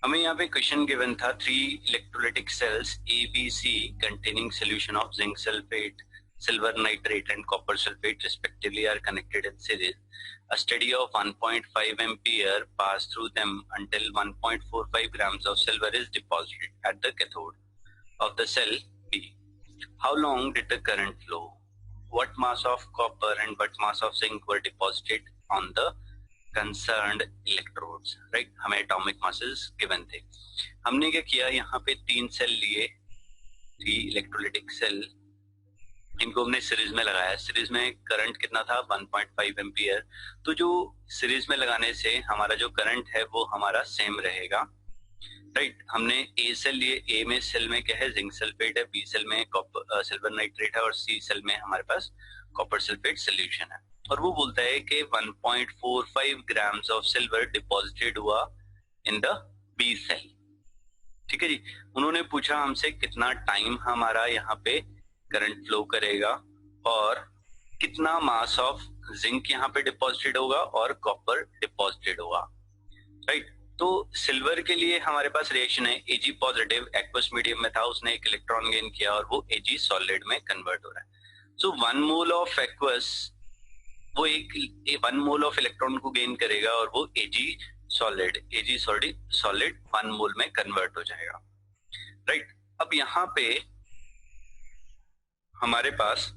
हमें यहाँ पे क्वेश्चन गिवन था 3 electrolytic cells A B C containing solution of zinc sulphate, silver nitrate and copper sulfate respectively are connected in series. A steady of 1.5 ampere pass through them until 1.45 grams of silver is deposited at the cathode of the cell B. How long did the current flow? What mass of copper and what mass of zinc were deposited on the concerned electrodes? Right? हमें atomic masses given थे. हमने क्या किया, यहाँ पे 3 cell लिए, 3 electrolytic cell, इनको हमने सीरीज में लगाया. सीरीज में करंट कितना था, 1.5 एम्पियर. तो जो सीरीज में लगाने से हमारा जो करंट है वो हमारा सेम रहेगा. राइट. हमने ए सेल लिए, ए में सेल में क्या है, जिंक सल्फेट है, बी सेल में सिल्वर नाइट्रेट है और सी सेल में हमारे पास कॉपर सल्फेट सोल्यूशन है. और वो बोलता है कि 1.45 ग्राम्स ऑफ सिल्वर डिपॉजिटेड हुआ इन द बी सेल. ठीक है जी. उन्होंने पूछा हमसे कितना टाइम हमारा यहाँ पे करंट फ्लो करेगा और कितना मास ऑफ जिंक यहाँ पे डिपॉजिटेड होगा और कॉपर डिपॉजिटेड होगा. राइट. तो सिल्वर के लिए हमारे पास रिएक्शन है, Ag पॉजिटिव एक्वस मीडियम में था, उसने एक इलेक्ट्रॉन गेन किया और वो Ag सॉलिड में कन्वर्ट हो रहा है. सो 1 मोल ऑफ एक्वस वो 1 मोल ऑफ इलेक्ट्रॉन को गेन करेगा और वो Ag सॉलिड 1 मोल में कन्वर्ट हो जाएगा. राइट. अब यहाँ पे हमारे पास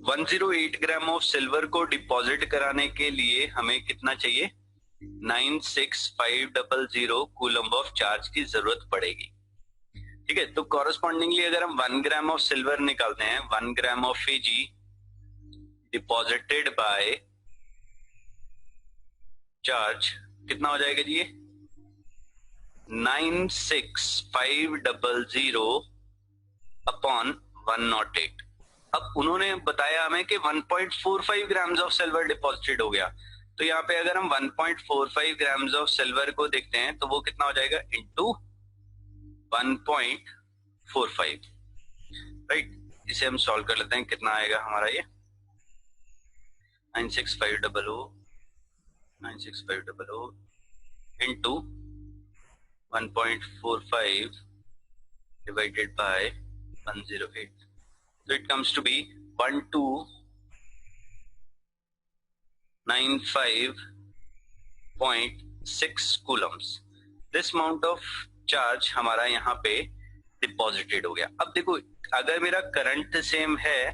108 ग्राम ऑफ सिल्वर को डिपॉजिट कराने के लिए हमें कितना चाहिए, 96500 कूलम ऑफ चार्ज की जरूरत पड़ेगी. ठीक है. तो कॉरेस्पॉन्डिंगली अगर हम 1 ग्राम ऑफ सिल्वर निकालते हैं, 1 gram of Ag deposited by charge कितना हो जाएगा जी, 96500 अपॉन 108. अब उन्होंने बताया हमें कि 1.45 ग्राम्स ऑफ सिल्वर डिपॉजिटेड हो गया. तो यहाँ पे अगर हम 1.45 ग्राम्स ऑफ सिल्वर को देखते हैं तो वो कितना हो जाएगा, इनटू 1.45. राइट. इसे हम सॉल्व कर लेते हैं, कितना आएगा हमारा ये 96500 into 1.45 divided by 108. So it comes to be 1295.6 coulombs. This amount of charge हमारा यहाँ पे डिपॉजिटेड हो गया. अब देखो, अगर मेरा करंट सेम है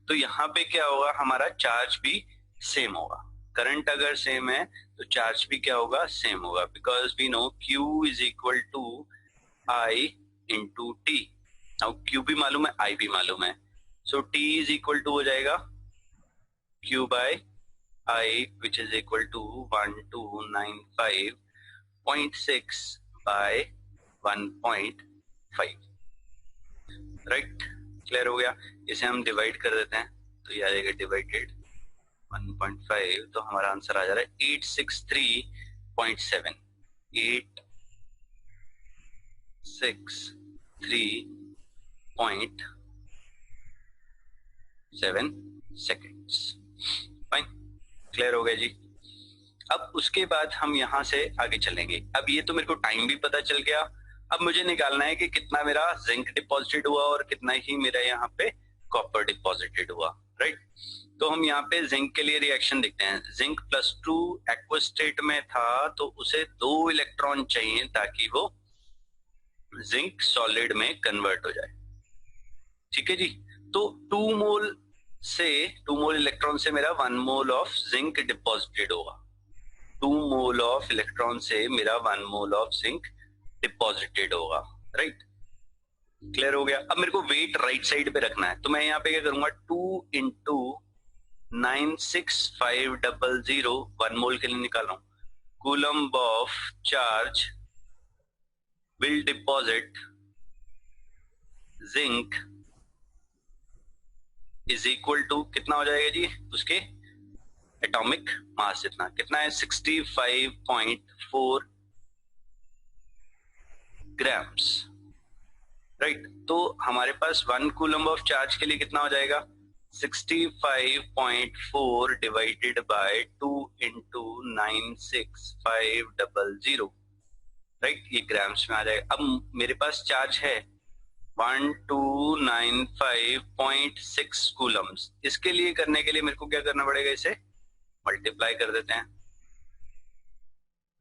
तो यहाँ पे क्या होगा, हमारा चार्ज भी सेम होगा. करंट अगर सेम है तो चार्ज भी क्या होगा, सेम होगा. Because we know Q is equal to I into T. अब Q भी मालूम है, I भी मालूम है. So T is equal to हो जाएगा Q by I which is equal to 1295.6 by 1.5. Right. Clear हो गया. इसे हम डिवाइड कर देते हैं तो ये आ जाएगा डिवाइडेड 1.5. तो हमारा आंसर आ जा रहा है 863.7. 863.7 सेकेंड्स. फाइन. क्लियर हो गया जी. अब उसके बाद हम यहां से आगे चलेंगे. अब ये तो मेरे को टाइम भी पता चल गया. अब मुझे निकालना है कि कितना मेरा जिंक डिपॉजिटेड हुआ और कितना ही मेरा यहाँ पे कॉपर डिपॉजिटेड हुआ. राइट. तो हम यहाँ पे जिंक के लिए रिएक्शन देखते हैं. जिंक +2 एक्वस स्टेट में था तो उसे 2 इलेक्ट्रॉन चाहिए ताकि वो जिंक सॉलिड में कन्वर्ट हो जाए. ठीक है जी. तो 2 मोल इलेक्ट्रॉन से मेरा 1 मोल ऑफ जिंक डिपॉजिटेड होगा. 2 मोल ऑफ इलेक्ट्रॉन से मेरा 1 मोल ऑफ जिंक डिपॉजिटेड होगा. राइट. क्लियर हो गया. अब मेरे को वेट राइट साइड पे रखना है तो मैं यहाँ पे क्या करूंगा, 2 इंटू 96500 1 मोल के लिए निकाल रहा हूं. Coulomb of charge will deposit zinc is equal to कितना हो जाएगा जी, उसके एटॉमिक मास कितना है 65.4 ग्राम्स. राइट. तो हमारे पास 1 कूलम्ब ऑफ चार्ज के लिए कितना हो जाएगा, 65.4 डिवाइडेड बाय 2 इंटू 96500. राइट, ये ग्राम्स में आ जाएगा। अब मेरे पास चार्ज है 1295.6 कूलम्स। इसके लिए करने के लिए मेरे को क्या करना पड़ेगा, इसे मल्टीप्लाई कर देते हैं,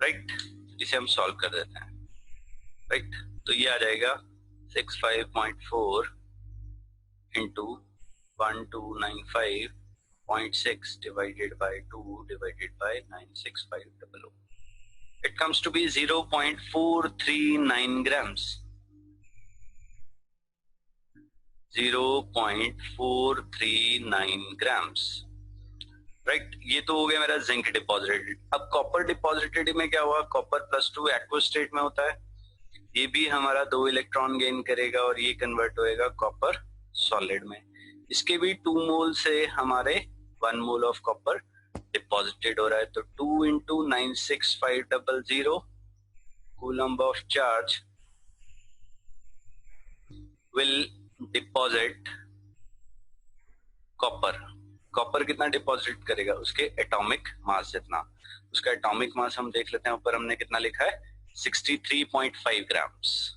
राइट, इसे हम सॉल्व कर देते हैं, राइट। तो ये आ जाएगा 65.4 into 1295.6 divided by 2 divided by 96500. It comes to be 0.439 grams. 0.439 grams, right. ये तो हो गया मेरा जिंक डिपॉजिटेड। अब कॉपर डिपॉजिटेड में क्या हुआ, कॉपर +2 एक्वस स्टेट में होता है, ये भी हमारा 2 इलेक्ट्रॉन गेन करेगा और ये कन्वर्ट होएगा कॉपर सॉलिड में। इसके भी 2 मोल से हमारे 1 मोल ऑफ कॉपर डिपॉजिटेड हो रहा है। तो 2 into 96500 coulomb of charge will deposit copper. Copper कितना डिपॉजिट करेगा, उसके एटॉमिक मास जितना। उसका एटॉमिक मास हम देख लेते हैं, ऊपर हमने कितना लिखा है 63.5 ग्राम्स।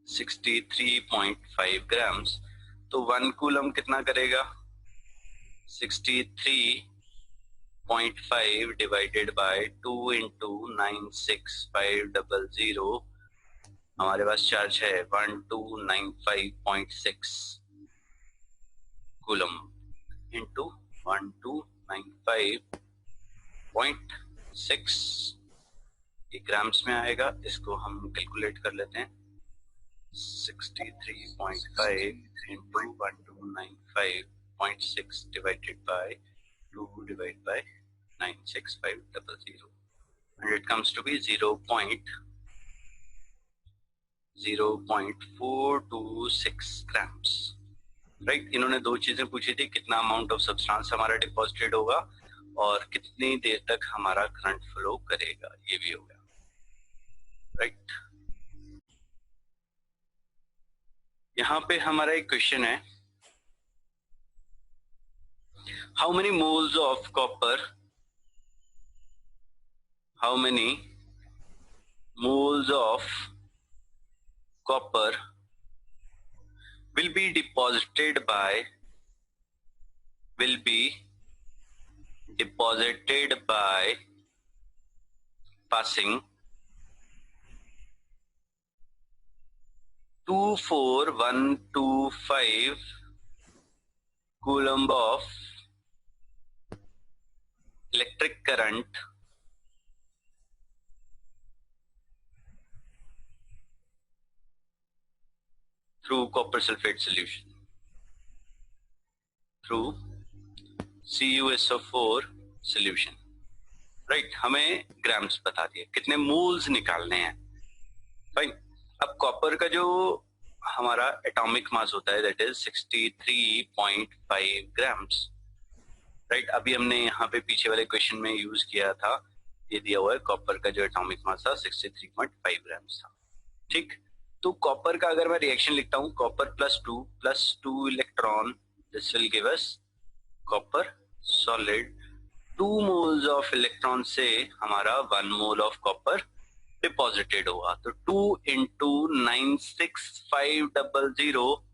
63.5 ग्राम्स, तो 1 कूलम कितना करेगा, 63.5 डिवाइडेड बाय 2 इंटू 96500। हमारे पास चार्ज है 1295.6 कूलम इंटू 1295.6, ये ग्राम्स में आएगा। इसको हम कैलकुलेट कर लेते हैं, 63.5 into 1295.6 divided by 2 divide by 96500, and it comes to be 0.426 grams, right. इन्होंने 2 चीजें पूछी थी, कितना अमाउंट ऑफ सब्सटेंस हमारा डिपॉजिटेड होगा और कितनी देर तक हमारा करंट फ्लो करेगा, ये भी हो गया, राइट। यहां पे हमारा एक क्वेश्चन है, how many moles of copper, how many moles of copper will be deposited by passing 24125 coulomb of electric current through copper sulfate solution, through CuSO4 solution, right. हमें ग्राम्स बता दिए, कितने मोल्स निकालने हैं, फाइन। अब copper का जो हमारा एटॉमिक मास होता है दैट इज 63.5 ग्राम्स, राइट। अभी हमने यहाँ पे पीछे वाले क्वेश्चन में यूज किया था, ये दिया हुआ है कॉपर का जो एटॉमिक मास था 63.5 ग्राम्स था, ठीक। तो कॉपर का अगर मैं रिएक्शन लिखता हूं, copper +2 electron, this will give us copper solid. 2 moles of electron से हमारा 1 मोल ऑफ कॉपर डिपॉजिटेड हुआ। तो 2 into 96500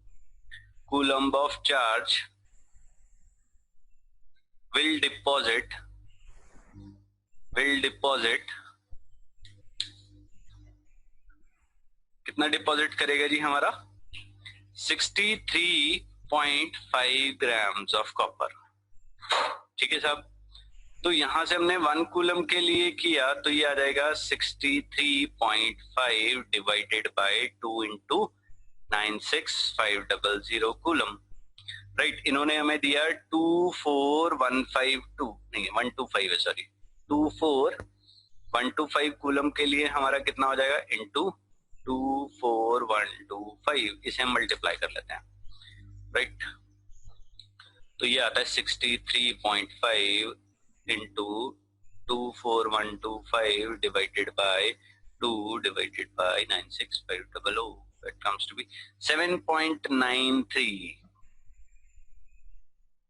coulomb of charge will deposit कितना डिपॉजिट करेगा जी हमारा 63.5 ग्राम्स ऑफ कॉपर, ठीक है साहब। तो यहां से हमने 1 कूलम के लिए किया, तो ये आ जाएगा 63.5 divided by 2 into 96500 coulomb, right. इन्होंने हमें दिया 24152 नहीं 125 है, सॉरी 24125 कूलम के लिए हमारा कितना हो जाएगा इंटू 24125, इसे हम मल्टीप्लाई कर लेते हैं, राइट। तो ये आता है 63.5 into 24125 divided by 2 divided by 96500, it comes to be 7.93,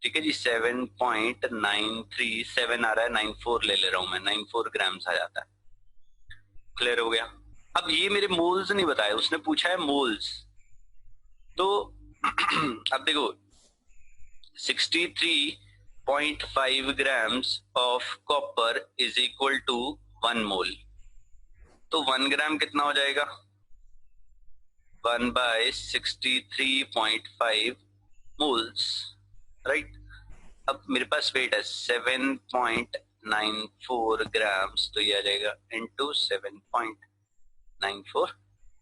ठीक है जी। 7.93, 7 आ रहा है, 94 ले ले रहा हूं मैं, 94 ग्राम्स आ जाता है, क्लियर हो गया। अब ये मेरे मोल्स नहीं बताया, उसने पूछा है मोल्स। तो अब देखो 63.5 grams of copper is equal to 1 mole। तो 1 ग्राम कितना हो जाएगा? 1/63.5 moles, राइट। अब मेरे पास वेट है 7.94 ग्राम्स, तो ये आ जाएगा इंटू 7.94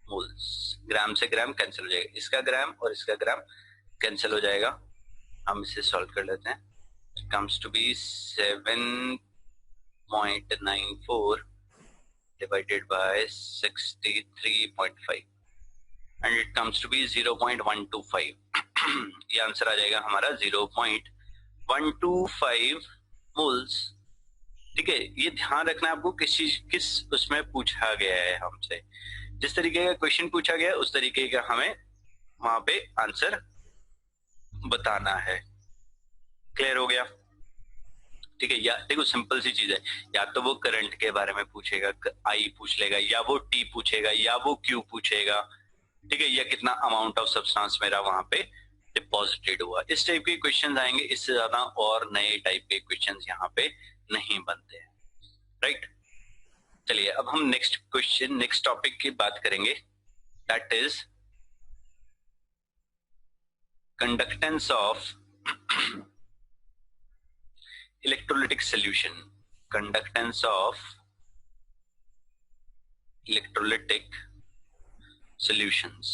मोल्स। ग्राम से ग्राम कैंसिल हो जाएगा, इसका ग्राम और इसका ग्राम कैंसिल हो जाएगा। हम इसे सॉल्व कर लेते हैं। Comes to be 7.94 divided by 63.5 and it comes to be 0.125। ये आंसर आ जाएगा हमारा 0.125 मोल्स। ठीक है, ये ध्यान रखना आपको किस उसमें पूछा गया है हमसे। जिस तरीके का क्वेश्चन पूछा गया उस तरीके का हमें वहां पे आंसर बताना है। क्लियर हो गया? ठीक है, या देखो सिंपल सी चीज है, या तो वो करंट के बारे में पूछेगा, आई पूछ लेगा, या वो टी पूछेगा, या वो क्यू पूछेगा, ठीक है, या कितना अमाउंट ऑफ सब्सटेंस मेरा वहां पे डिपॉजिटेड हुआ। इस टाइप के क्वेश्चन आएंगे, इससे ज्यादा और नए टाइप के क्वेश्चन यहाँ पे नहीं बनते हैं, राइट। चलिए अब हम नेक्स्ट क्वेश्चन, नेक्स्ट टॉपिक की बात करेंगे, that is conductance of electrolytic solution। conductance of electrolytic solutions,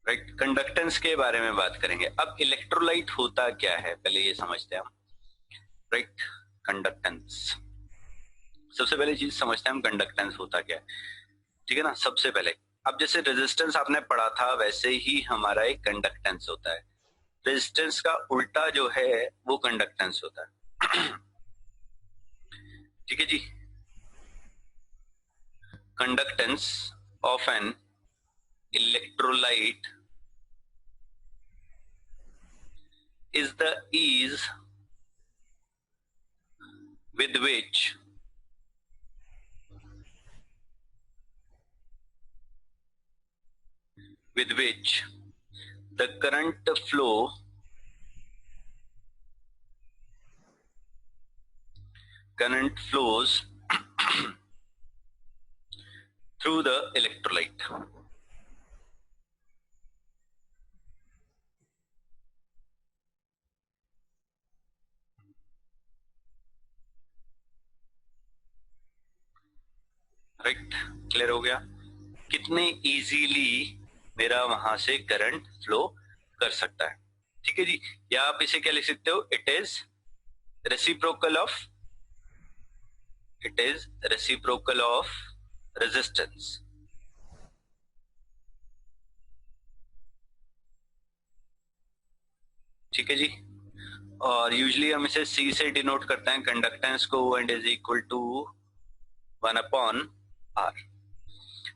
right. Conductance के बारे में बात करेंगे। अब इलेक्ट्रोलाइट होता क्या है पहले ये समझते हैं हम, राइट। कंडक्टेंस, सबसे पहले चीज समझते हैं हम कंडक्टेंस होता क्या है, ठीक है ना। सबसे पहले अब जैसे रेजिस्टेंस आपने पढ़ा था वैसे ही हमारा एक कंडक्टेंस होता है। रेजिस्टेंस का उल्टा जो है वो कंडक्टेंस होता है। ठीक है जी। Conductance of an electrolyte is the ease with which the current flows through the electrolyte। Right, clear हो गया? कितने इजीली मेरा वहां से करंट फ्लो कर सकता है, ठीक है जी। या आप इसे क्या लिख सकते हो, it is reciprocal of resistance. ठीक है जी। और यूजली हम इसे सी से डिनोट करते हैं कंडक्टेंस को, and is equal to 1/R।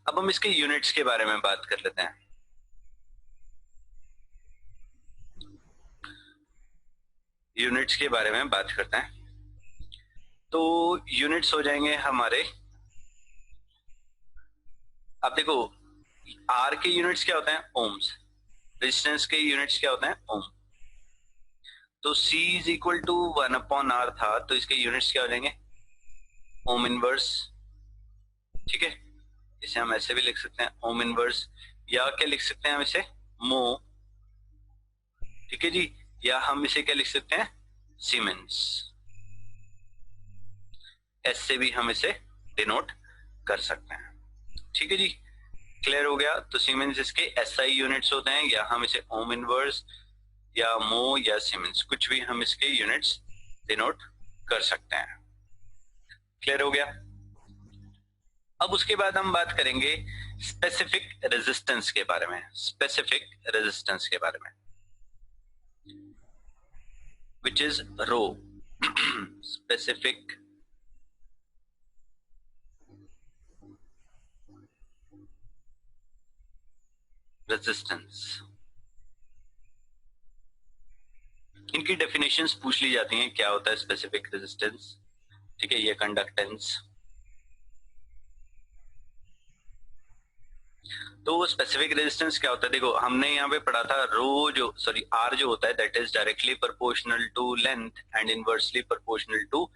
अब हम इसके यूनिट्स के बारे में बात कर लेते हैं। यूनिट्स के बारे में बात करते हैं, तो यूनिट्स हो जाएंगे हमारे, अब देखो आर के यूनिट्स क्या होते हैं, ओम्स। रेजिस्टेंस के यूनिट्स क्या होते हैं, ओम। तो C is equal to 1/R था, तो इसके यूनिट्स क्या हो जाएंगे, ओम इनवर्स। ठीक है, इसे हम ऐसे भी लिख सकते हैं ओम इनवर्स, या क्या लिख सकते हैं हम इसे, मो। ठीक है जी, या हम इसे क्या लिख सकते हैं, सीमेंस। ऐसे भी हम इसे डिनोट कर सकते हैं। ठीक है जी, क्लियर हो गया? तो सीमेंस इसके SI यूनिट्स होते हैं, या हम इसे ओम इनवर्स या मो या सीमेंस, कुछ भी हम इसके यूनिट्स डिनोट कर सकते हैं। क्लियर हो गया? अब उसके बाद हम बात करेंगे स्पेसिफिक रेजिस्टेंस के बारे में। स्पेसिफिक रेजिस्टेंस के बारे में, which is rho. Specific resistance, इनकी डेफिनेशंस पूछ ली जाती हैं, क्या होता है स्पेसिफिक रेजिस्टेंस। ठीक है, ये कंडक्टेंस। तो स्पेसिफिक रेजिस्टेंस क्या होता है, देखो हमने यहाँ पे पढ़ा था आर जो होता है that is directly proportional to length and inversely proportional to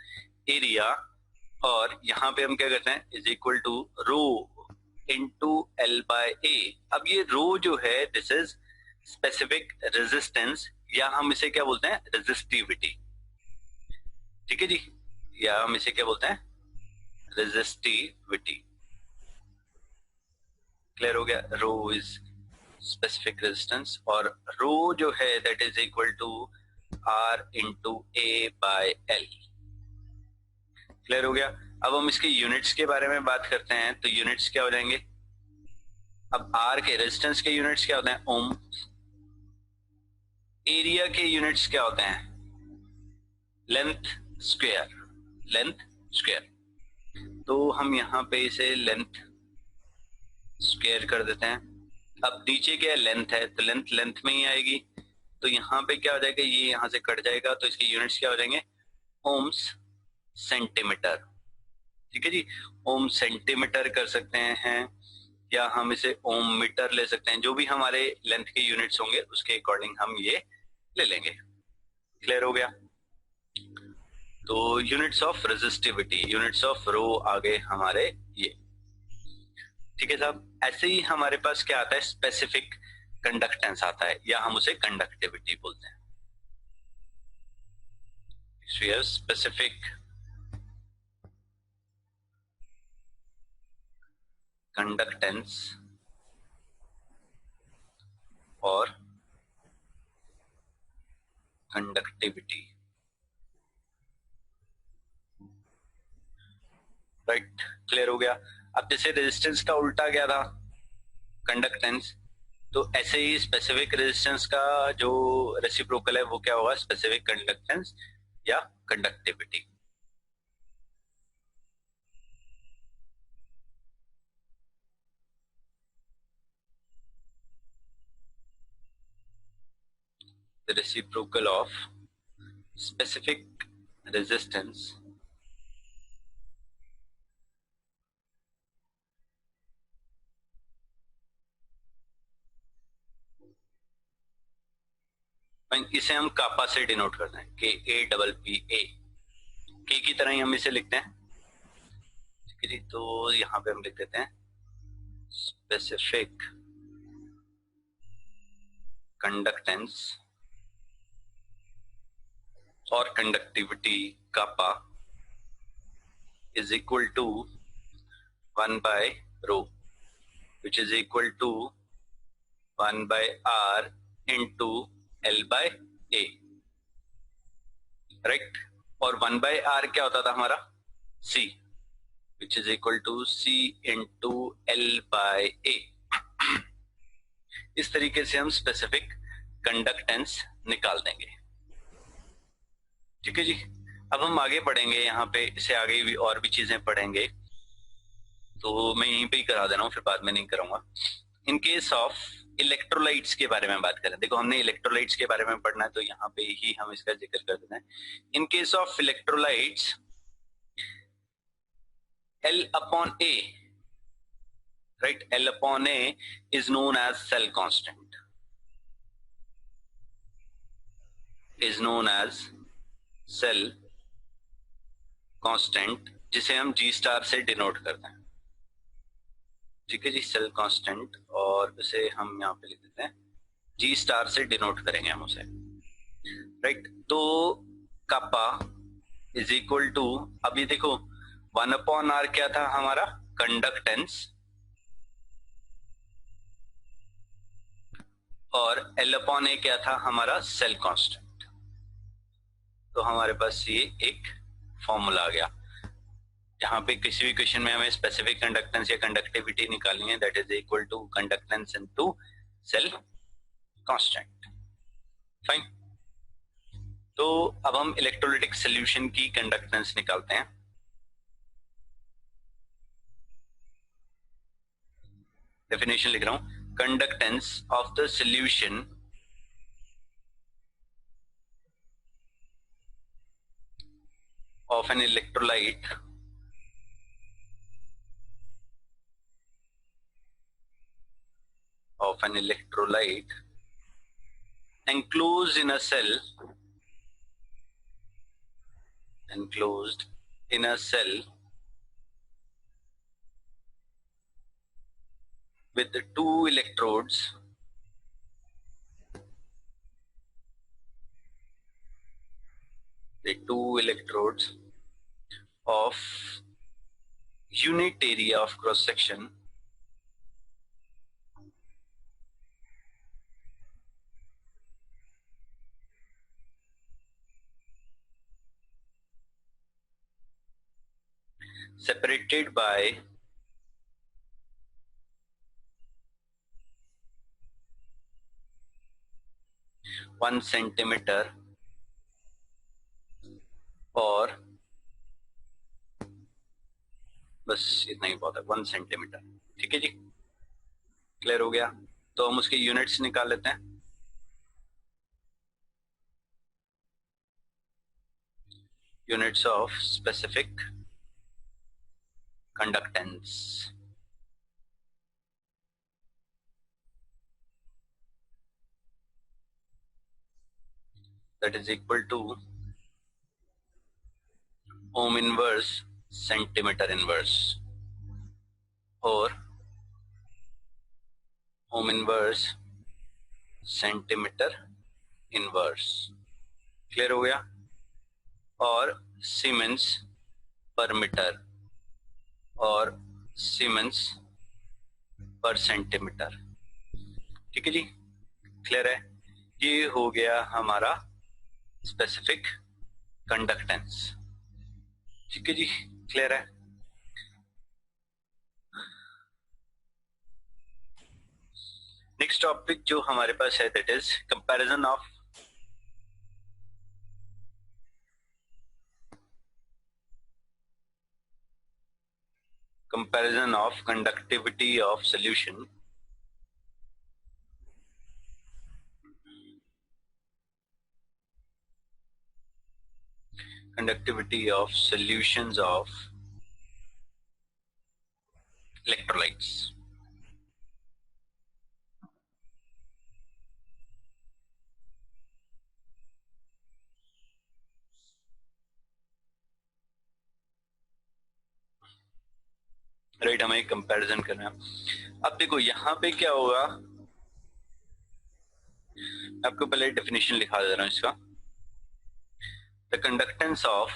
area, और यहाँ पे हम क्या करते हैं is equal to rho into L by A. अब ये रो जो है दिस इज स्पेसिफिक रेजिस्टेंस, या हम इसे क्या बोलते हैं रेजिस्टिविटी। ठीक है जी, या हम इसे क्या बोलते हैं रेजिस्टिविटी। क्लियर हो गया, रो इज स्पेसिफिक रेजिस्टेंस और रो जो है that is equal to R into A by L. Clear हो गया। अब हम इसके यूनिट्स के बारे में बात करते हैं, तो यूनिट्स क्या हो जाएंगे, अब आर के रेजिस्टेंस के यूनिट्स क्या होते हैं ओम, एरिया के यूनिट्स क्या होते हैं लेंथ स्क्वायर, लेंथ स्क्वायर। तो हम यहाँ पे इसे लेंथ स्क्वायर कर देते हैं। अब नीचे क्या लेंथ है, तो लेंथ लेंथ में ही आएगी, तो यहाँ पे क्या हो जाएगा ये यहाँ से कट जाएगा, तो इसके यूनिट्स क्या हो जाएंगे ओम्स सेंटीमीटर। ठीक है जी, ओम सेंटीमीटर कर सकते हैं या हम इसे ओम मीटर ले सकते हैं, जो भी हमारे लेंथ के यूनिट्स होंगे उसके अकॉर्डिंग हम ये ले लेंगे। क्लियर हो गया। तो units of resistivity, units of rho आ गए हमारे ये। ठीक है साहब, ऐसे ही हमारे पास क्या आता है स्पेसिफिक कंडक्टेंस आता है, या हम उसे कंडक्टिविटी बोलते हैं। स्पेसिफिक कंडक्टेंस और कंडक्टिविटी, राइट। क्लियर हो गया। अब जैसे रेजिस्टेंस का उल्टा क्या था कंडक्टेंस, तो ऐसे ही स्पेसिफिक रेजिस्टेंस का जो रेसिप्रोकल है वो क्या होगा स्पेसिफिक कंडक्टेंस या conductivity. The reciprocal of specific resistance इसे हम कापा से डिनोट करते हैं, के ए डबल पी ए, के की तरह ही हम इसे लिखते हैं। ठीक है जी, तो यहाँ पे हम लिख देते हैं स्पेसिफिक कंडक्टेंस और conductivity kappa is equal to 1 by rho, which is equal to 1 by r into L by A, right? और 1 by r क्या होता था हमारा C, which is equal to C into L by A। इस तरीके से हम स्पेसिफिक कंडक्टेंस निकाल देंगे। ठीक है जी, अब हम आगे पढ़ेंगे, यहाँ पे इससे आगे भी और भी चीजें पढ़ेंगे, तो मैं यहीं पे ही करा दे रहा हूँ, फिर बाद में नहीं कराऊंगा। इन केस ऑफ इलेक्ट्रोलाइट्स के बारे में बात करें, देखो हमने इलेक्ट्रोलाइट्स के बारे में पढ़ना है तो यहाँ पे ही हम इसका जिक्र कर देते हैं। In case of electrolytes L upon A, right, L upon A is known as cell constant, is known as cell constant, जिसे हम G स्टार से डिनोट करते हैं। ठीक है जी, सेल कांस्टेंट, और उसे हम यहाँ पे लिख देते हैं G स्टार से डिनोट करेंगे हम उसे, राइट। तो कापा इज इक्वल टू, अब ये देखो 1 अपॉन आर क्या था हमारा कंडक्टेंस, और L अपॉन ए क्या था हमारा सेल कांस्टेंट। तो हमारे पास ये एक फॉर्मूला आ गया, जहां पे किसी भी क्वेश्चन में हमें स्पेसिफिक कंडक्टेंस या कंडक्टिविटी निकालनी है, that is equal to conductance into cell constant. Fine. तो अब हम इलेक्ट्रोलाइटिक सॉल्यूशन की कंडक्टेंस निकालते हैं। डेफिनेशन लिख रहा हूं, conductance of the solution of an electrolyte enclosed in a cell with the two electrodes of unit area of cross section separated by 1 centimeter और बस इतना ही बहुत है, 1 सेंटीमीटर। ठीक है जी, क्लियर हो गया। तो हम उसके यूनिट्स निकाल लेते हैं। Units of specific conductance, that is equal to ohm inverse centimeter inverse और ohm inverse centimetre inverse. Clear हो गया। और सीमेंस पर मीटर और सीमेंस पर सेंटीमीटर। ठीक है जी, क्लियर है। ये हो गया हमारा स्पेसिफिक कंडक्टेंस। ठीक है जी, क्लियर है। नेक्स्ट टॉपिक जो हमारे पास है that is comparison of conductivity of solution of electrolytes। Right, हमें कंपैरिजन करना है। अब देखो यहां पे क्या होगा, आपको पहले डेफिनेशन लिखा दे रहा हूं इसका। The conductance of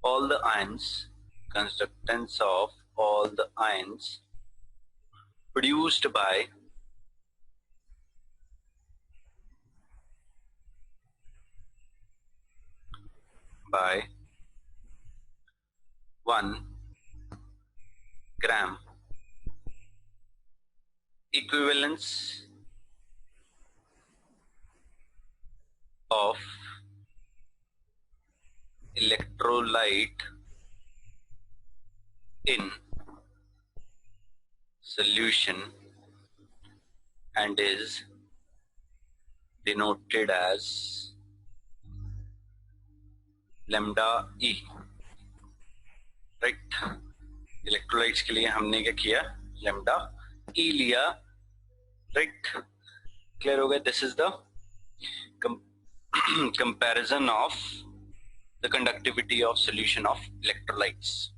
all the ions produced by by 1 gram equivalence of electrolyte in solution and is denoted as lambda E। Right, electrolytes के लिए हमने क्या किया, लैम्डा ई लिया। राइट, क्लियर हो गया। This is the comparison of the conductivity of solution of electrolytes.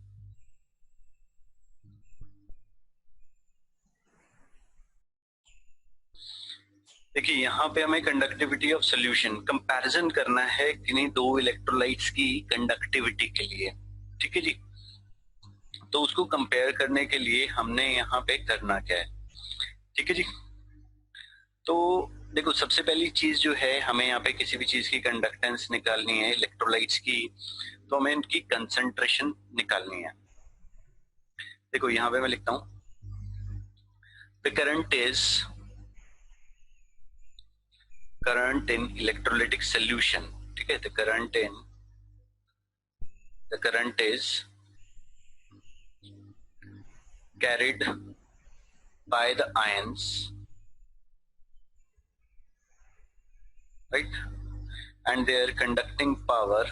देखिए यहां पे हमें कंडक्टिविटी ऑफ सॉल्यूशन कंपैरिजन करना है किन्हीं दो इलेक्ट्रोलाइट्स की कंडक्टिविटी के लिए। ठीक है जी, तो उसको कंपेयर करने के लिए हमने यहाँ पे करना क्या है। ठीक है जी, तो देखो सबसे पहली चीज जो है, हमें यहाँ पे किसी भी चीज की कंडक्टेंस निकालनी है इलेक्ट्रोलाइट्स की, तो हमें इनकी कंसंट्रेशन निकालनी है। देखो यहाँ पे मैं लिखता हूं the current in electrolytic solution. ठीक है, the current is carried by the ions right? And their conducting power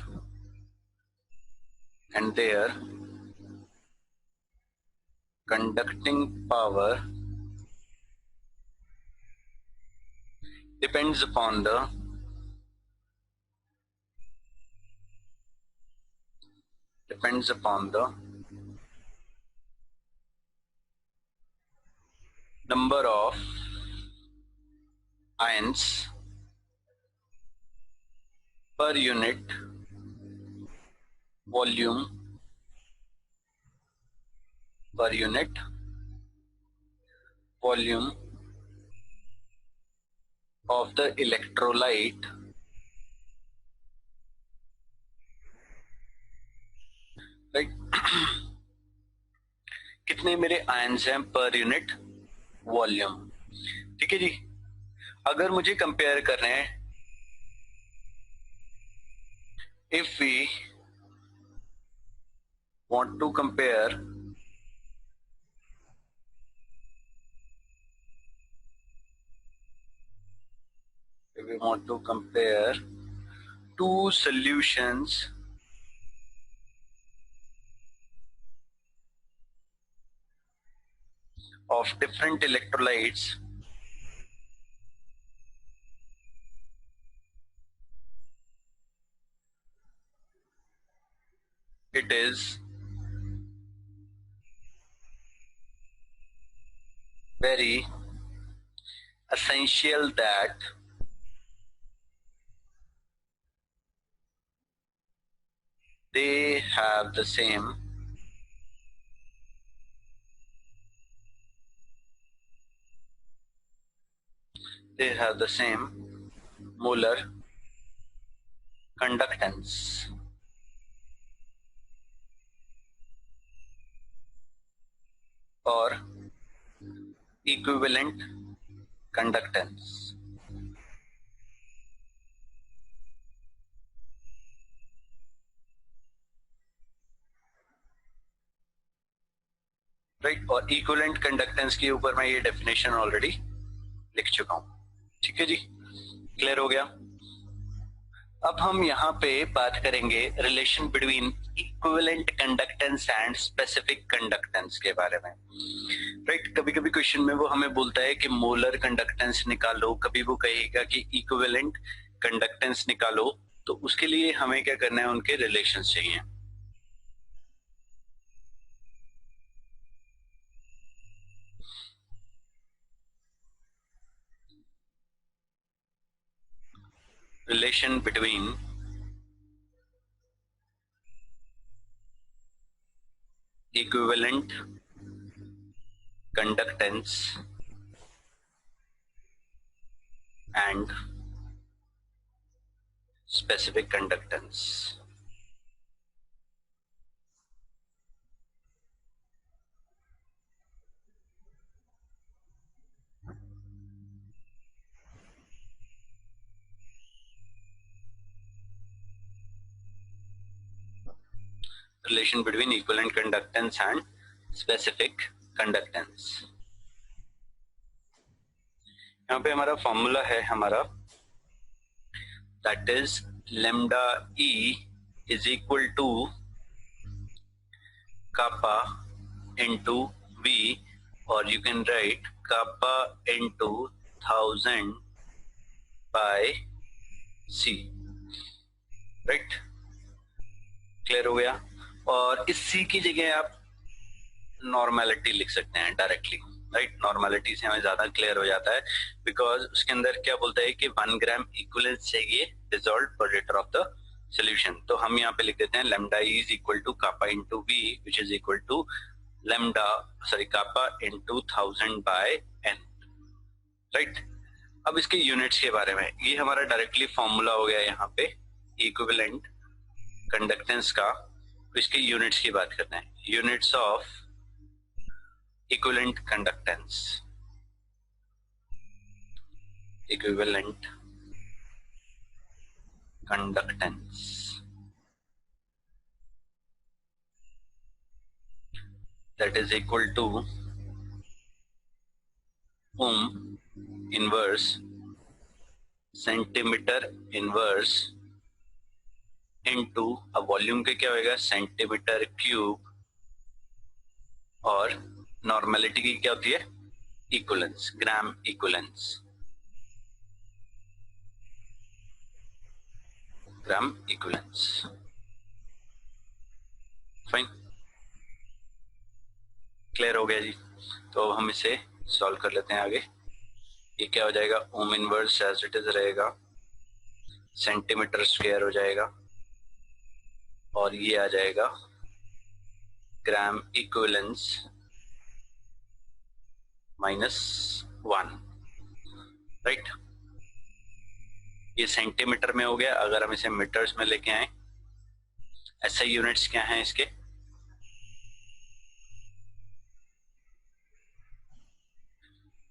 depends upon the number of ions per unit volume of the electrolyte, right? कितने मेरे आयंस हैं per unit volume, ठीक है जी। अगर मुझे compare करना है, if we want to compare two solutions of different electrolytes, it is very essential that they have the same molar conductance or equivalent conductance, right? और इक्विवेलेंट कंडक्टेंस के ऊपर मैं ये डेफिनेशन ऑलरेडी लिख चुका हूं, ठीक है जी, क्लियर हो गया। अब हम यहाँ पे बात करेंगे relation between equivalent conductance and specific conductance के बारे में, राइट? कभी कभी क्वेश्चन में वो हमें बोलता है कि मोलर कंडक्टेंस निकालो, कभी वो कहेगा कि इक्विवेलेंट कंडक्टेंस निकालो, तो उसके लिए हमें क्या करना है, उनके रिलेशंस चाहिए। Relation between equivalent conductance and specific conductance. Relation between equivalent conductance and specific conductance. यहाँ पे हमारा फॉर्मूला है हमारा, that is lambda E is equal to kappa into V, or you can write kappa into 1000 by C, right? Clear हो गया। और इस C की जगह आप नॉर्मेलिटी लिख सकते हैं डायरेक्टली, राइट? नॉर्मेलिटी से हमें ज्यादा क्लियर हो जाता है, बिकॉज उसके अंदर क्या बोलता है कि 1 ग्राम इक्विवेलेंस चाहिए dissolved per litre of the solution. तो हम यहाँ पे लिख देते हैं lambda E is equal to kappa into V which is equal to kappa into 1000 by N, right? अब इसके यूनिट्स के बारे में, ये हमारा डायरेक्टली फॉर्मूला हो गया यहाँ पे इक्विवेलेंट कंडक्टेंस का। तो इसके यूनिट्स की बात करते हैं, units of equivalent conductance, that is equal to ohm inverse centimetre inverse into, अब वॉल्यूम के क्या होएगा, सेंटीमीटर क्यूब, और नॉर्मेलिटी की क्या होती है, equivalence, gram equivalence, gram equivalence. Fine, clear हो गया जी। तो अब हम इसे सॉल्व कर लेते हैं आगे। ये क्या हो जाएगा, ohm inverse as it is रहेगा, सेंटीमीटर स्क्वायर हो जाएगा, और ये आ जाएगा ग्राम इक्विवेलेंस -1, राइट। ये सेंटीमीटर में हो गया। अगर हम इसे मीटर्स में लेके आए, ऐसे यूनिट्स क्या हैं इसके,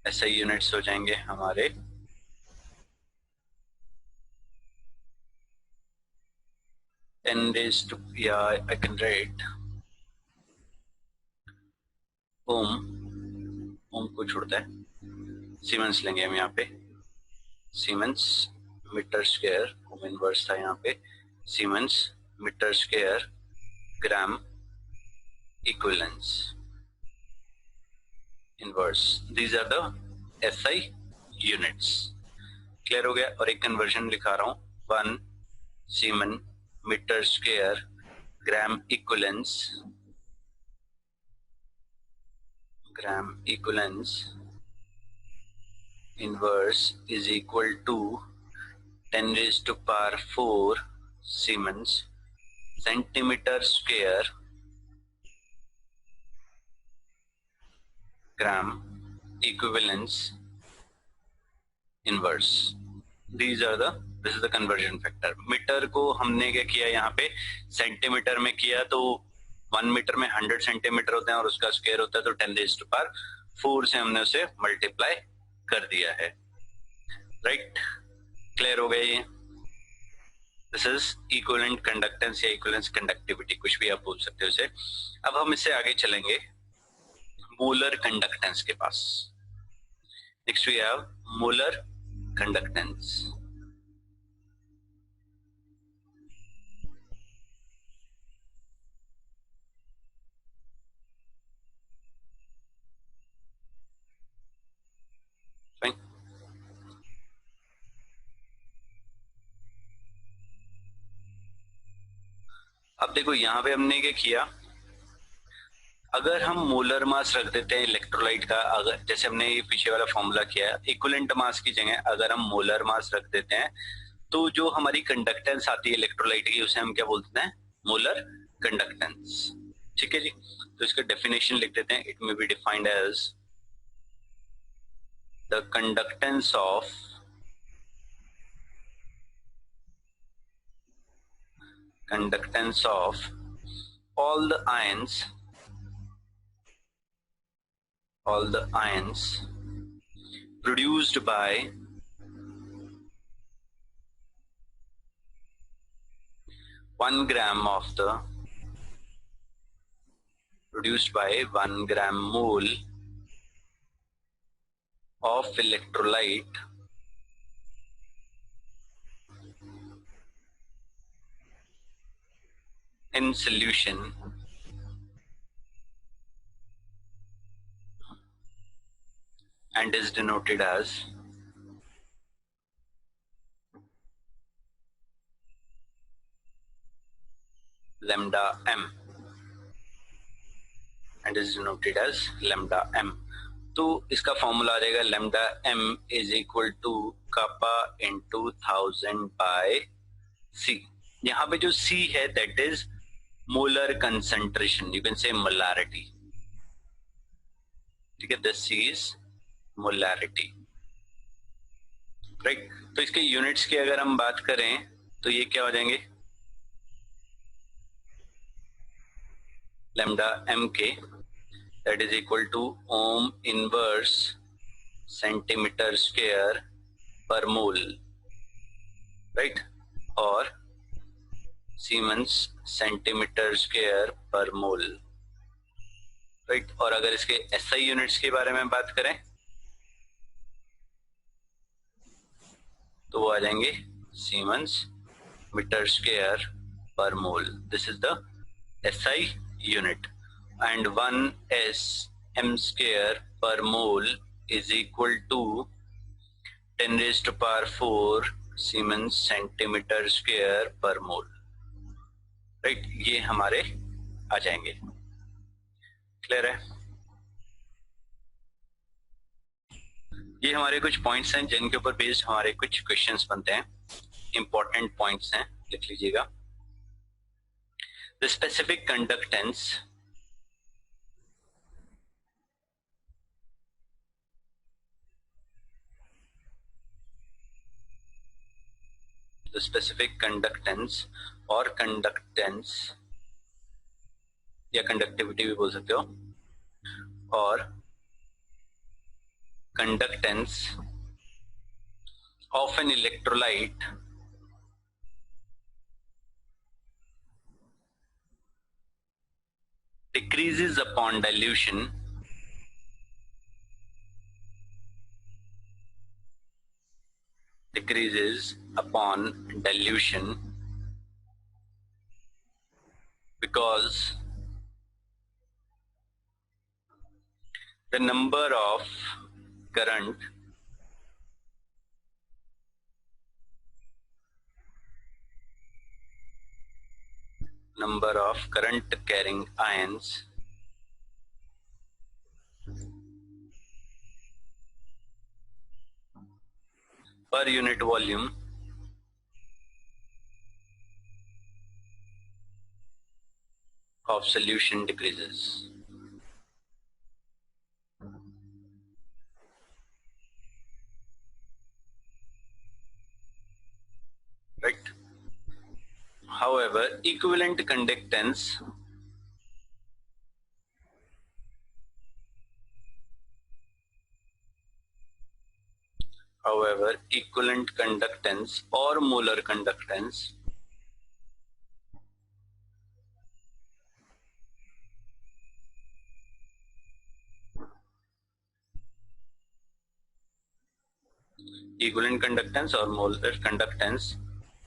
ऐसे यूनिट्स हो जाएंगे हमारे 10 raised to, yeah, I can write ओम को छोड़ता है, सीमेंस लेंगे हम यहाँ पे, siemens metre square, ohm inverse था यहाँ पे, siemens metre square gram equivalence inverse, these are the SI units. Clear हो गया। और एक कन्वर्जन लिखा रहा हूँ, 1 siemens metre square gram equivalence, gram equivalence inverse is equal to 10 raised to power 4 Siemens centimeter square gram equivalence inverse. These are the, this is the conversion factor. Metre को हमने क्या किया, यहाँ पे सेंटीमीटर में किया, तो 1 मीटर में 100 सेंटीमीटर होते हैं और उसका स्क्वायर होता है, तो 10 raised to power 4 से हमने उसे मल्टीप्लाई कर दिया है, राइट। क्लियर हो गया ये। दिस इज इक्विवेलेंट कंडक्टेंस या इक्विवेलेंस कंडक्टिविटी, कुछ भी आप बोल सकते हो इसे। अब हम इससे आगे चलेंगे मोलर कंडक्टेंस के पास। Next we have molar conductance. अब देखो यहाँ पे हमने क्या किया, अगर हम मोलर मास रख देते हैं इलेक्ट्रोलाइट का, अगर जैसे हमने ये पीछे वाला फॉर्मूला किया है, इक्विवेलेंट मास की जगह अगर हम मोलर मास रख देते हैं, तो जो हमारी कंडक्टेंस आती है इलेक्ट्रोलाइट की, उसे हम क्या बोलते हैं, मोलर कंडक्टेंस। ठीक है जी। तो इसका डेफिनेशन लिख देते हैं, it may be defined as the conductance of all the ions produced by 1 gram of the produced by 1 gram mole of electrolyte in solution and is denoted as lambda m and is denoted as lambda m। तो इसका formula आ जाएगा lambda m is equal to kappa into 1000 by c। यहाँ पे जो c है that is molar concentration, you can say molarity. ठीक है, this c is molarity, right. तो इसके यूनिट्स की अगर हम बात करें तो ये क्या हो जाएंगे, लैम्डा m के that is equal to ohm inverse centimeter square per mole, right, और Siemens centimeter square per mole, right। और अगर इसके SI यूनिट्स के बारे में बात करें तो वो आ जाएंगे siemens metre square per mole. This is the SI unit, and 1 m square per mole is equal to 10 raised to power 4 Siemens centimeter square per mole. Right, ये हमारे आ जाएंगे. क्लियर है? ये हमारे कुछ पॉइंट्स हैं जिनके ऊपर बेस्ड हमारे कुछ क्वेश्चंस बनते हैं. इंपॉर्टेंट पॉइंट्स हैं, लिख लीजिएगा. द स्पेसिफिक कंडक्टेंस और कंडक्टेंस या कंडक्टिविटी भी बोल सकते हो, और conductance of an electrolyte decreases upon dilution because the number of current carrying ions per unit volume of solution decreases. Right? However, equivalent conductance or molar conductance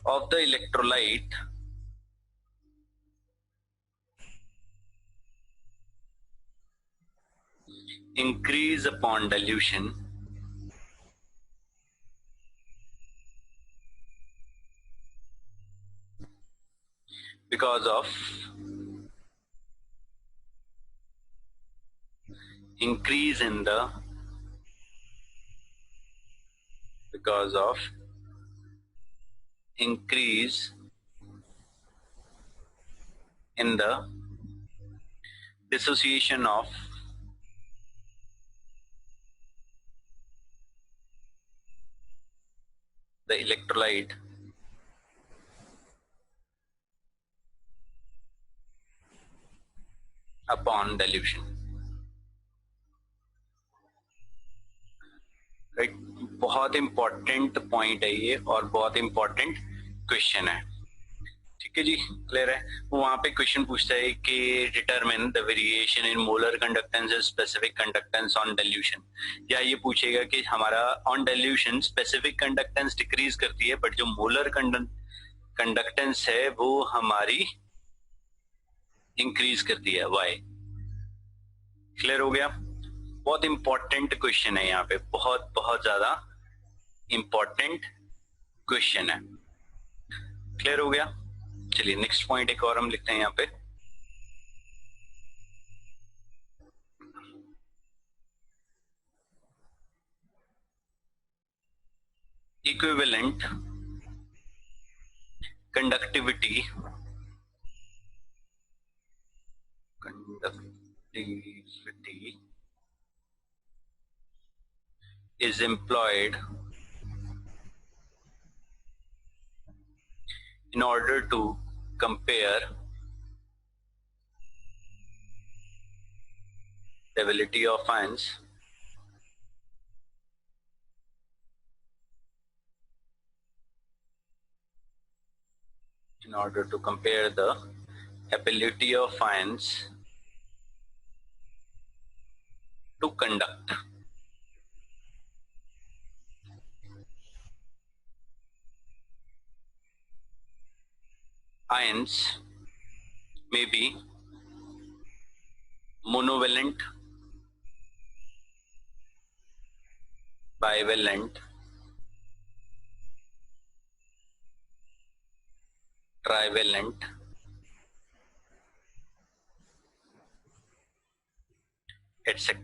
of the electrolyte increase upon dilution because of increase in the dissociation of the electrolyte upon dilution. Right, बहुत important point है ये और बहुत important question है. ठीक है जी, clear है? वहां पे क्वेश्चन पूछता है कि determine the variation in molar conductance and specific conductance on dilution. या ये पूछेगा कि हमारा on dilution specific conductance decrease करती है, बट जो मोलर कंडक्टेंस है वो हमारी इंक्रीज करती है. वाई? क्लियर हो गया? बहुत इंपॉर्टेंट क्वेश्चन है यहाँ पे, बहुत बहुत ज्यादा इंपॉर्टेंट क्वेश्चन है. क्लियर हो गया? चलिए नेक्स्ट पॉइंट एक और हम लिखते हैं यहाँ पे. Equivalent conductivity is employed in order to compare the ability of ions to conduct. ions may be monovalent, bivalent, trivalent, etc.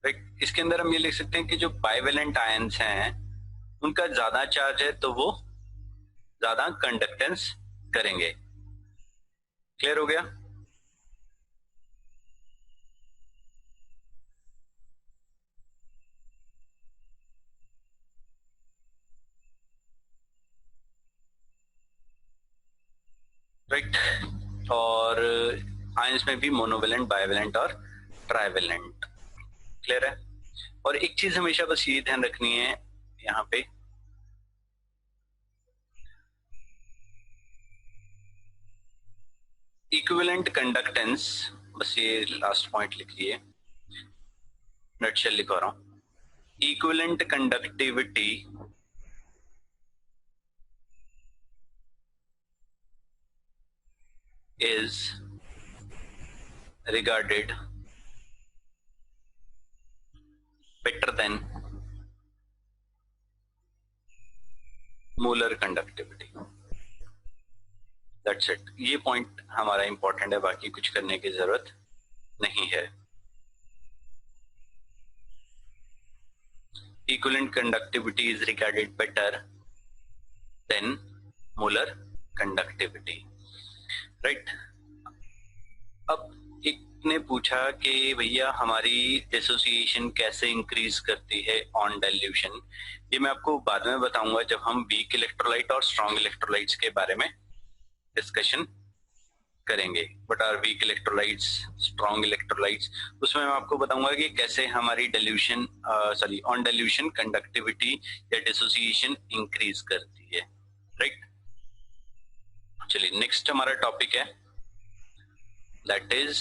Right, इसके अंदर हम ये लिख सकते हैं कि जो बाइवेलेंट आयंस हैं उनका ज्यादा चार्ज है तो वो ज्यादा कंडक्टेंस करेंगे। क्लियर हो गया? राइट, और आयंस में भी मोनोवेलेंट, बाइवेलेंट और ट्राइवेलेंट। क्लियर है? और एक चीज हमेशा बस ये ध्यान रखनी है यहाँ पे, इक्विवेलेंट कंडक्टेंस, बस ये लास्ट पॉइंट लिख लिए, नटशेल लिखवा रहा हूं। Equivalent conductivity is regarded better than molar conductivity. That's it. ये पॉइंट हमारा इंपॉर्टेंट है, बाकी कुछ करने की जरूरत नहीं है। Equivalent conductivity is regarded better than molar conductivity. Right, अब एक ने पूछा कि भैया हमारी डिसोसिएशन कैसे इंक्रीज करती है ऑन डाइल्यूशन। ये मैं आपको बाद में बताऊंगा जब हम वीक इलेक्ट्रोलाइट और स्ट्रॉन्ग इलेक्ट्रोलाइट्स के बारे में डिस्कशन करेंगे। But are weak electrolytes, strong electrolytes, उसमें मैं आपको बताऊंगा कि कैसे हमारी डाइल्यूशन ऑन डाइल्यूशन कंडक्टिविटी या डिसोसिएशन इंक्रीज करती है। राइट, चलिए नेक्स्ट हमारा टॉपिक है, that is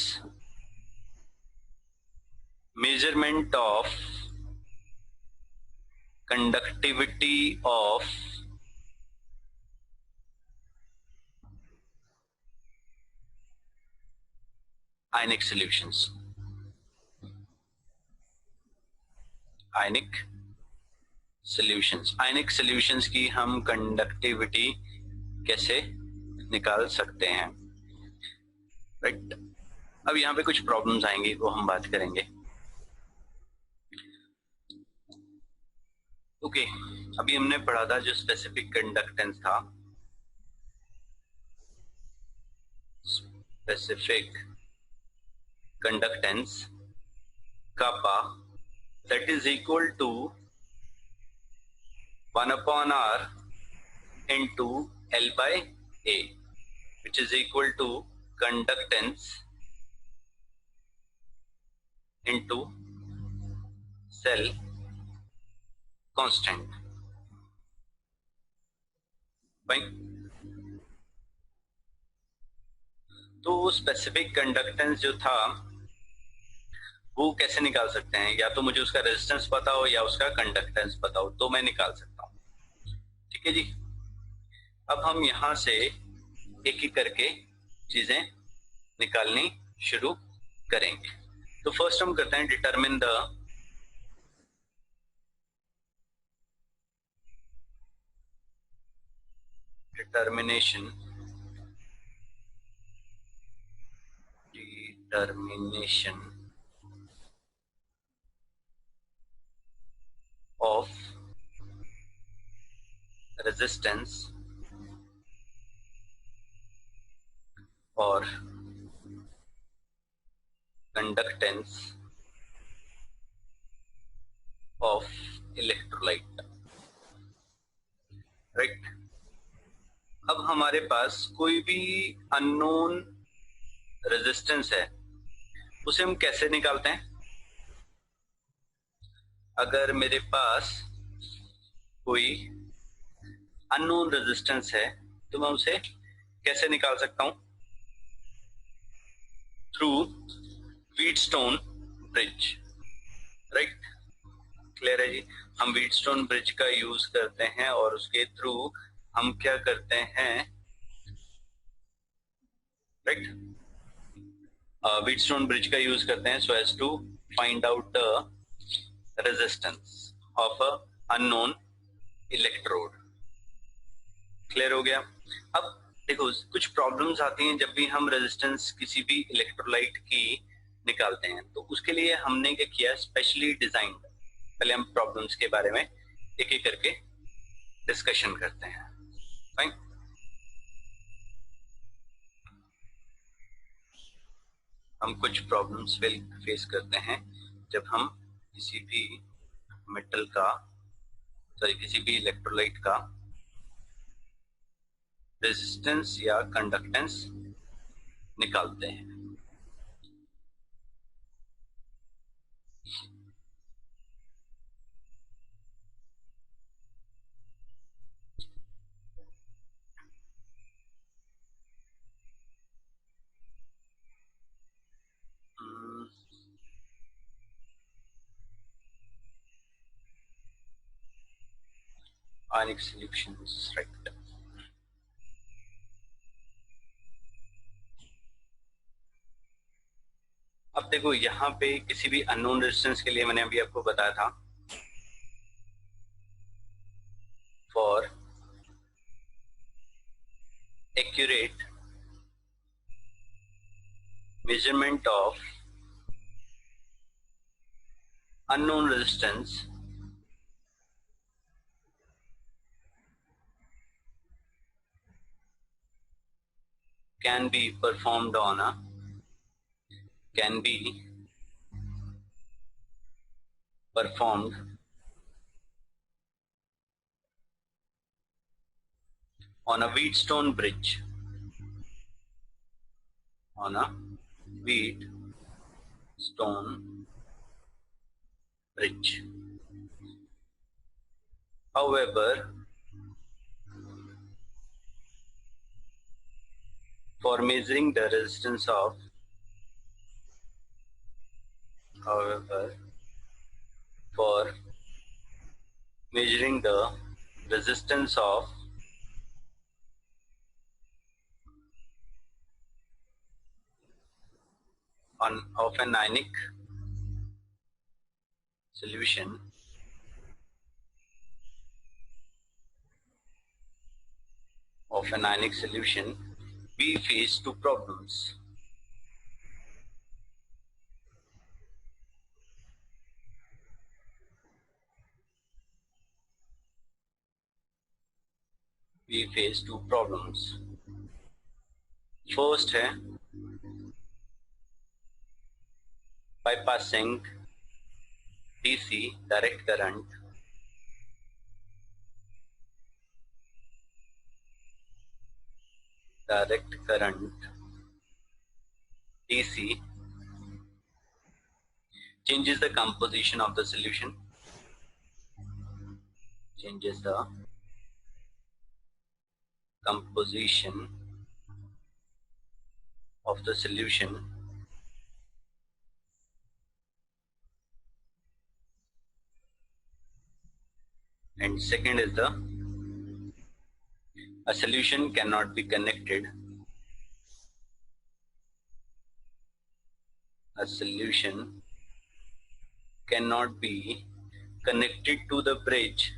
measurement of conductivity of ionic solutions। ionic solutions की हम कंडक्टिविटी कैसे निकाल सकते हैं। राइट, अब यहाँ पे कुछ प्रॉब्लम्स आएंगी, वो हम बात करेंगे। ओके, अभी हमने पढ़ा था जो स्पेसिफिक कंडक्टेंस था, specific conductance kappa, that is equal to 1/r into L by A, which is equal to conductance into cell constant। Fine, तो स्पेसिफिक कंडक्टेंस जो था वो कैसे निकाल सकते हैं? या तो मुझे उसका रेजिस्टेंस पता हो या उसका कंडक्टेंस पता हो तो मैं निकाल सकता हूं। ठीक है जी, अब हम यहां से एक एक करके चीजें निकालनी शुरू करेंगे। तो फर्स्ट हम करते हैं determine the determination of resistance or conductance of electrolyte। Right, अब हमारे पास कोई भी अननोन रेजिस्टेंस है, उसे हम कैसे निकालते हैं? अगर मेरे पास कोई अननोन रेजिस्टेंस है तो मैं उसे कैसे निकाल सकता हूं? Through Wheatstone bridge. Right, clear है जी। हम व्हीटस्टोन ब्रिज का यूज करते हैं और उसके थ्रू हम क्या करते हैं, राइट, व्हीटस्टोन ब्रिज का यूज करते हैं so as to find out the resistance of a unknown electrode. Clear हो गया। अब देखो कुछ प्रॉब्लम्स आती हैं जब भी हम रेजिस्टेंस किसी भी इलेक्ट्रोलाइट की निकालते हैं, तो उसके लिए हमने क्या किया, स्पेशली डिजाइन। पहले हम प्रॉब्लम्स के बारे में एक एक करके डिस्कशन करते हैं। फाइन। हम कुछ प्रॉब्लम्स फेस करते हैं जब हम किसी भी मेटल का, सॉरी किसी भी इलेक्ट्रोलाइट का रेजिस्टेंस या कंडक्टेंस निकालते हैं। Ionic solutions, right। अब देखो यहाँ पे किसी भी अननोन रेजिस्टेंस के लिए मैंने अभी आपको बताया था, for accurate measurement of unknown resistance can be performed on a Wheatstone bridge, on a Wheatstone bridge. However, for measuring the resistance of of an ionic solution, we face two problems. First है bypassing DC direct current DC changes the composition of the solution, and second is a solution cannot be connected to the bridge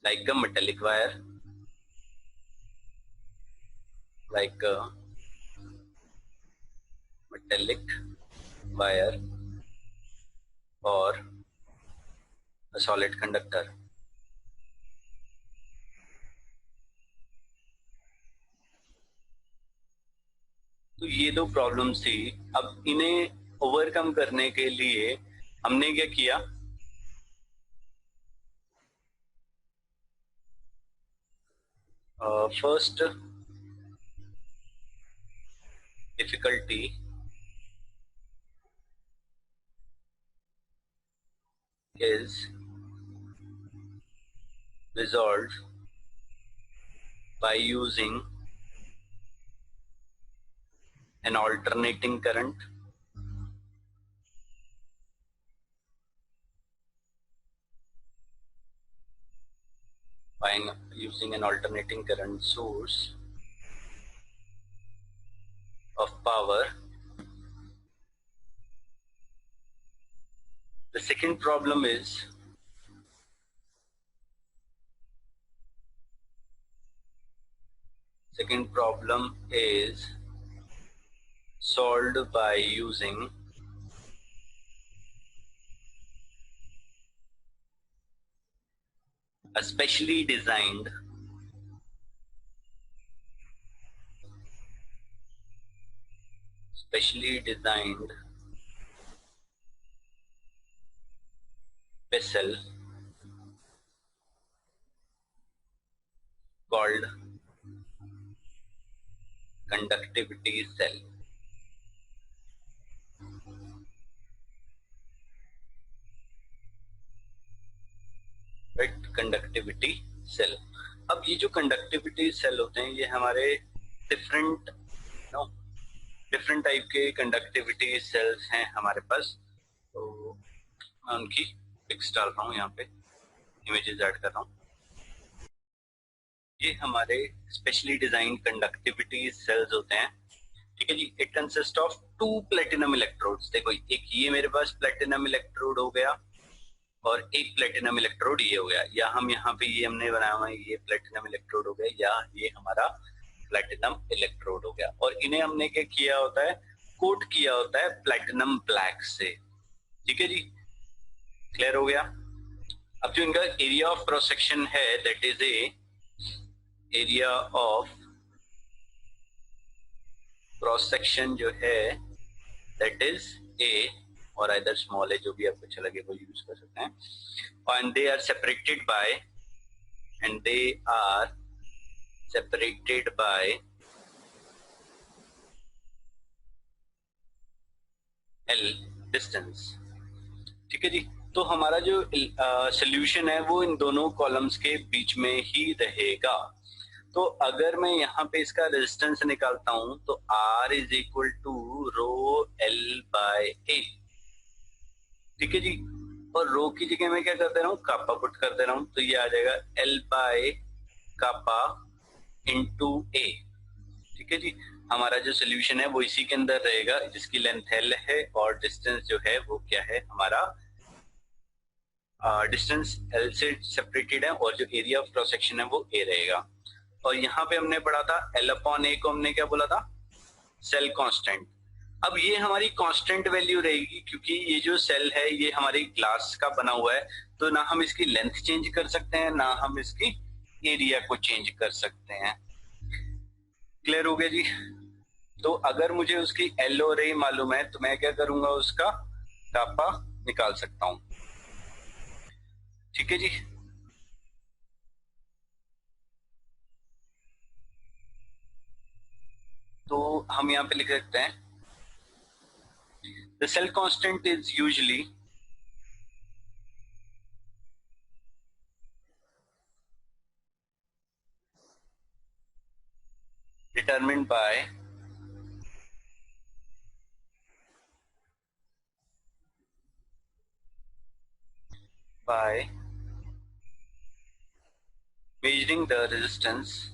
like a metallic wire, or a solid conductor. तो ये दो problems थी। अब इन्हें overcome करने के लिए हमने क्या किया, first difficulty is resolved by using an alternating current by using an alternating current source of power. The second problem is solved by using a specially designed vessel called conductivity cell. Conductivity cell. अब ये जो conductivity cell होते हैं ये हमारे different type के conductivity cells हैं हमारे पास. तो मैं उनकी पिक्स डाल रहा हूँ, यहाँ पे इमेजेस ऐड कर रहा हूँ. ये हमारे स्पेशली डिजाइन कंडक्टिविटी सेल्स होते हैं. ठीक है जी. It consist of 2 platinum electrodes. देखो एक ये मेरे पास प्लेटिनम इलेक्ट्रोड हो गया और एक प्लेटिनम इलेक्ट्रोड ये हो गया, या हम यहाँ पे ये हमने बनाया हुआ है ये प्लेटिनम इलेक्ट्रोड हो गया, या ये हमारा प्लेटिनम इलेक्ट्रोड हो गया. और इन्हें हमने क्या किया होता है, कोट किया होता है प्लेटिनम ब्लैक से. ठीक है जी, क्लियर हो गया. अब जो इनका एरिया ऑफ क्रॉस सेक्शन है that is area of cross section जो है दैट इज ए और आइदर स्मॉल है, जो भी आपको अच्छा लगे वो यूज कर सकते हैं. And they are separated by L distance. ठीक है जी. तो हमारा जो सोल्यूशन है वो इन दोनों कॉलम्स के बीच में ही रहेगा. तो अगर मैं यहाँ पे इसका रेजिस्टेंस निकालता हूं तो R is equal to rho L by A. ठीक है जी. और रो की जगह मैं क्या करते रहा हूँ, कापा पुट करते रहा हूँ, तो ये आ जाएगा L by kappa into A. ठीक है जी. हमारा जो सोल्यूशन है वो इसी के अंदर रहेगा जिसकी लेंथ L है और डिस्टेंस जो है वो क्या है, हमारा डिस्टेंस L से सेपरेटेड है और जो एरिया ऑफ क्रॉस सेक्शन है वो A रहेगा. और यहाँ पे हमने पढ़ा था L अपॉन A को हमने क्या बोला था, सेल कांस्टेंट. अब ये हमारी कांस्टेंट वैल्यू रहेगी क्योंकि ये जो सेल है ये हमारी ग्लास का बना हुआ है, तो ना हम इसकी लेंथ चेंज कर सकते हैं ना हम इसकी एरिया को चेंज कर सकते हैं. क्लियर हो गया जी. तो अगर मुझे उसकी L और A मालूम है तो मैं क्या करूंगा, उसका कापा निकाल सकता हूं. ठीक है जी. तो हम यहाँ पे लिख सकते हैं the cell constant is usually determined by measuring the resistance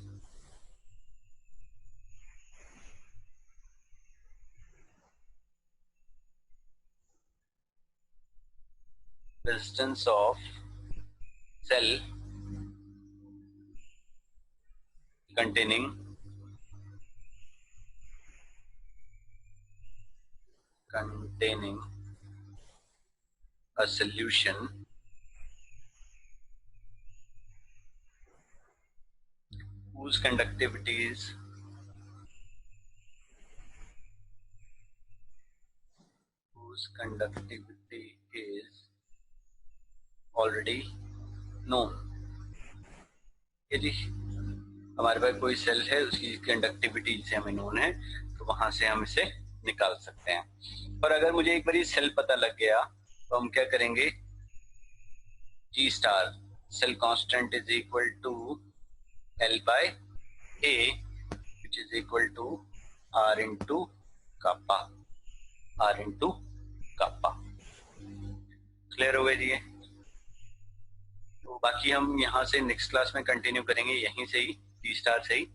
of cell containing a solution whose conductivity is already known. ये जी हमारे पास कोई सेल है उसकी कंडक्टिविटी जिसे हमें नोन है तो वहां से हम इसे निकाल सकते हैं. पर अगर मुझे एक बार सेल पता लग गया तो हम क्या करेंगे, G star cell constant is equal to L by A which is equal to R into kappa R into kappa. Clear हो गए जी ये? तो बाकी हम यहाँ से नेक्स्ट क्लास में कंटिन्यू करेंगे, यहीं से ही, T स्टार से ही।